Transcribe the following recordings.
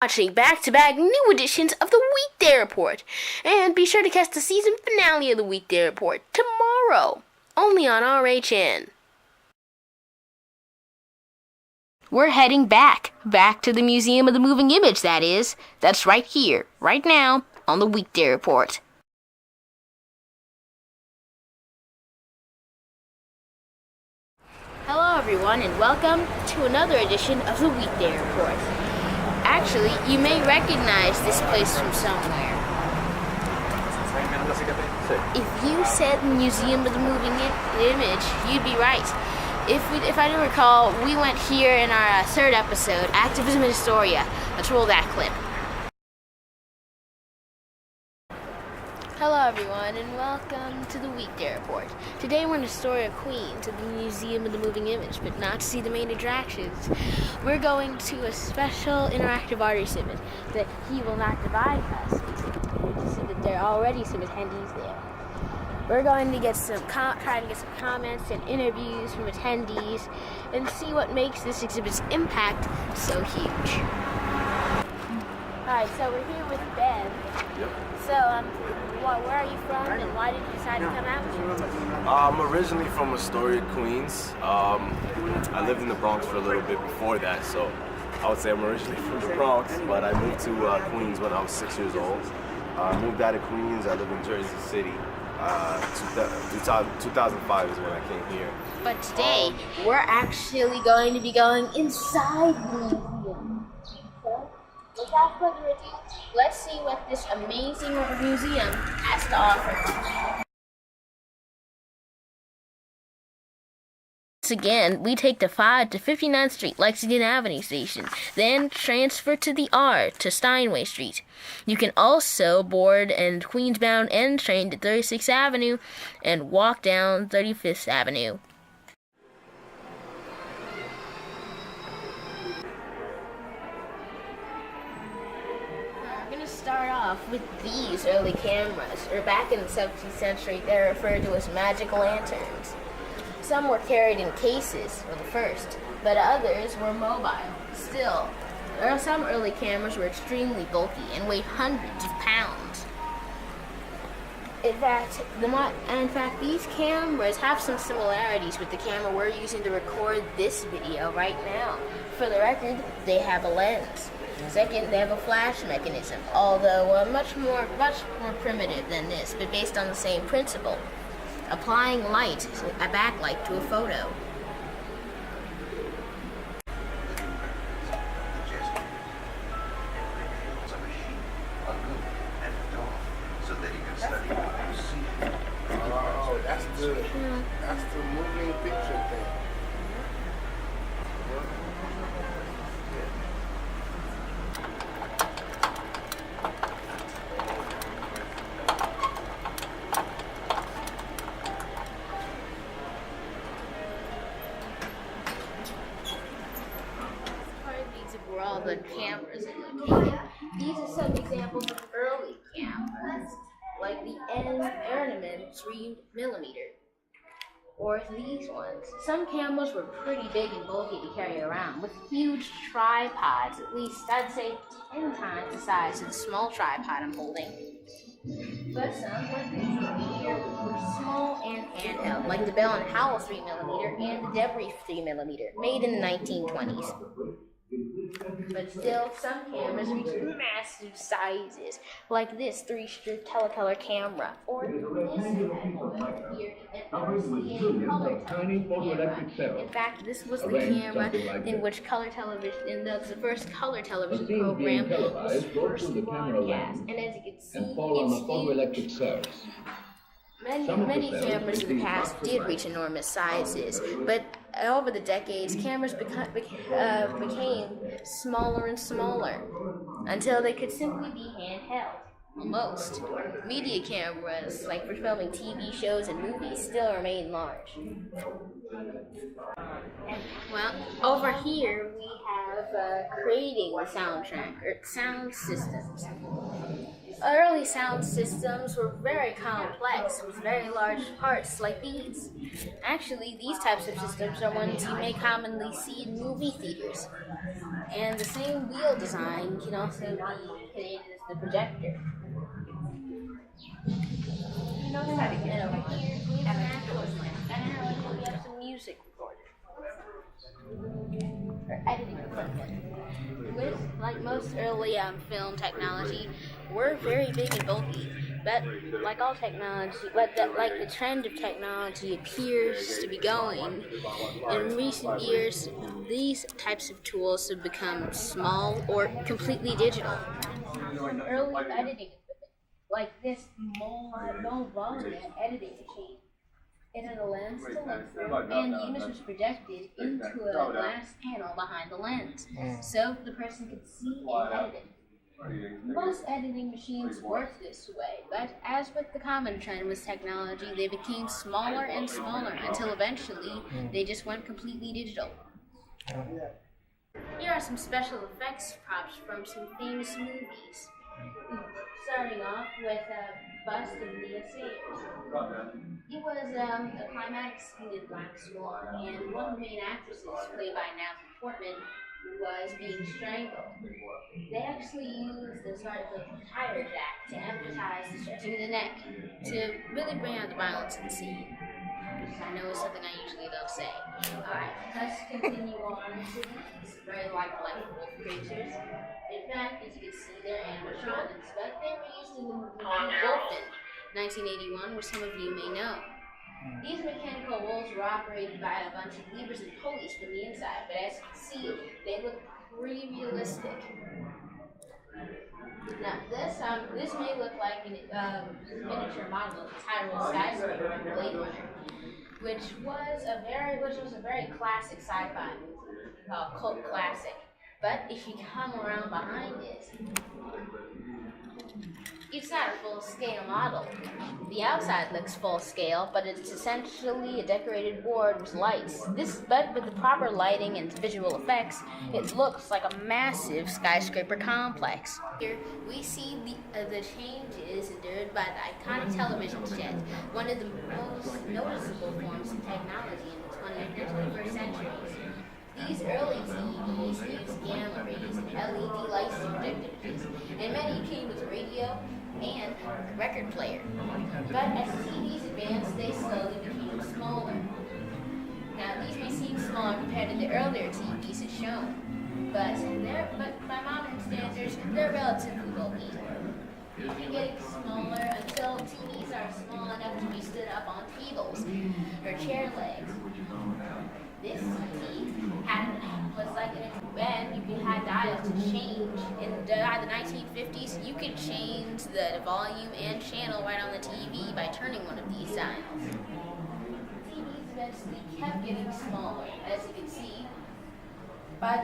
Watching back-to-back new editions of the Weekday Report. And be sure to catch the season finale of the Weekday Report tomorrow, only on RHN. We're heading back to the Museum of the Moving Image, that is. That's right here, right now, on the Weekday Report. Hello everyone, and welcome to another edition of the Weekday Report. Actually, you may recognize this place from somewhere. If you said Museum of the Moving Image, you'd be right. If I do recall, we went here in our third episode, Activism in Astoria. Let's roll that clip. Hello everyone, and welcome to the Weekday Report. Today we're in Astoria, Queens, at the Museum of the Moving Image, but not to see the main attractions. We're going to a special interactive art exhibit that he will not divide us, to see that there are already some attendees there. We're going to get try to get some comments and interviews from attendees and see what makes this exhibit's impact so huge. Alright, so we're here with Ben. Yep. So, where are you from and why did you decide to come out here? I'm originally from Astoria, Queens. I lived in the Bronx for a little bit before that, so I would say I'm originally from the Bronx, but I moved to Queens when I was 6 years old. I moved out of Queens, I live in Jersey City. 2005 is when I came here. But today, we're actually going to be going inside the museum. So, without further ado, let's see what this amazing museum has to offer. Once again, we take the 5 to 59th Street Lexington Avenue station, then transfer to the R to Steinway Street. You can also board and Queens-bound N train to 36th Avenue and walk down 35th Avenue. We're going to start off with these early cameras, or back in the 17th century, they're referred to as magic lanterns. Some were carried in cases, for the first, but others were mobile. Still, some early cameras were extremely bulky and weighed hundreds of pounds. In fact, these cameras have some similarities with the camera we're using to record this video right now. For the record, they have a lens. Second, they have a flash mechanism, although much more primitive than this, but based on the same principle. Applying light, a backlight, to a photo. Oh, that's the moving picture thing. Where all the cameras are located. These are some examples of early cameras, like the Editon 3mm, or these ones. Some cameras were pretty big and bulky to carry around, with huge tripods, at least I'd say 10 times the size of the small tripod I'm holding. But some, like these here, were small and handheld, like the Bell & Howell 3mm and the Debris 3mm, made in the 1920s. But still, some cameras reach massive sizes, like this 3-strip telecolor camera, or this here, an RCA color camera. In fact, this was the camera in which color television, the first color television program was first broadcast. And as you can see, it's huge. Many cameras in the past did reach enormous sizes, but over the decades, cameras became smaller and smaller until they could simply be handheld. Almost. Media cameras, like for filming TV shows and movies, still remain large. Well, over here we have creating the soundtrack, or sound systems. Early sound systems were very complex with very large parts like these. Actually, these types of systems are ones you may commonly see in movie theaters. And the same wheel design can also be created as the projector. And over here, we have an actual and now we have some music recorders. Or editing equipment. Which, like most early film technology, were very big and bulky. But like all technology, like the trend of technology appears to be going. In recent years, these types of tools have become small or completely digital. From early editing equipment, like this low volume editing machine. It had a lens to look through, and the image was projected into a glass panel behind the lens, so the person could see and edit it. Most editing machines work this way, but as with the common trend with technology, they became smaller and smaller until eventually they just went completely digital. Here are some special effects props from some famous movies. Starting off with a bust of Leah Sayers. It was a climatic scene in Black Swan, and one of the main actresses, played by Natalie Portman, was being strangled. They actually used a sort of a tire jack to emphasize the stretching of the neck, to really bring out the violence in the scene. I know it's something I usually don't say. Alright, let's continue on to these very lifelike wolf creatures. In fact, as you can see, they're animatronics, but they were used in the movie Wolfen, 1981, which some of you may know. These mechanical wolves were operated by a bunch of levers and pulleys from the inside, but as you can see, they look pretty realistic. Now, this may look like a miniature model of the Tyrol skyscraper in Blade Runner, which was a very classic sci-fi movie, cult classic. But if you come around behind it, it's not a full-scale model. The outside looks full-scale, but it's essentially a decorated board with lights. But with the proper lighting and visual effects, it looks like a massive skyscraper complex. Here we see the changes endured by the iconic television set, one of the most noticeable forms of technology in the 20th and 21st centuries. These early TVs used gamma rays and LED lights to project images, and many came with radio and a record player. But as TVs advanced, they slowly became smaller. Now, these may seem smaller compared to the earlier TVs as shown, but by modern standards, they're relatively bulky. They're getting smaller until TVs are small enough to be stood up on tables or chair legs. This TV was like you had dials to change. In the 1950s, you could change the volume and channel right on the TV by turning one of these dials. TVs eventually kept getting smaller, as you can see. By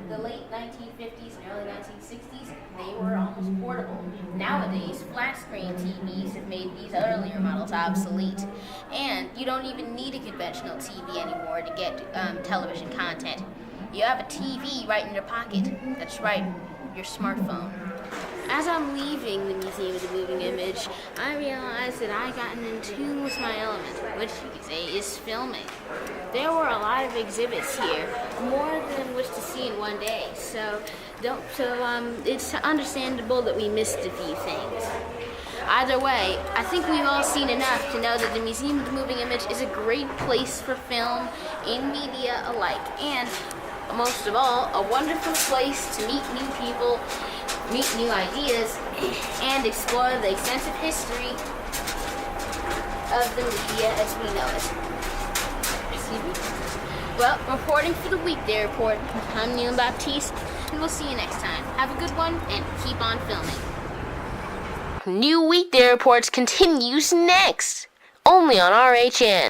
the late 1950s and early 1960s, they were almost portable. Nowadays, flat-screen TVs have made these earlier models obsolete, and you don't even need a conventional TV anymore to get television content. You have a TV right in your pocket. That's right, your smartphone. As I'm leaving the Museum of the Moving Image, I realized that I'd gotten in tune with my element, which you could say is filming. There were a lot of exhibits here, more than which to see in one day, so it's understandable that we missed a few things. Either way, I think we've all seen enough to know that the Museum of the Moving Image is a great place for film and media alike, and most of all, a wonderful place to meet new people, meet new ideas, and explore the extensive history of the media as we know it. Well, reporting for the Weekday Report, I'm Neil Baptiste, and we'll see you next time. Have a good one, and keep on filming. New Weekday Reports continues next, only on RHN.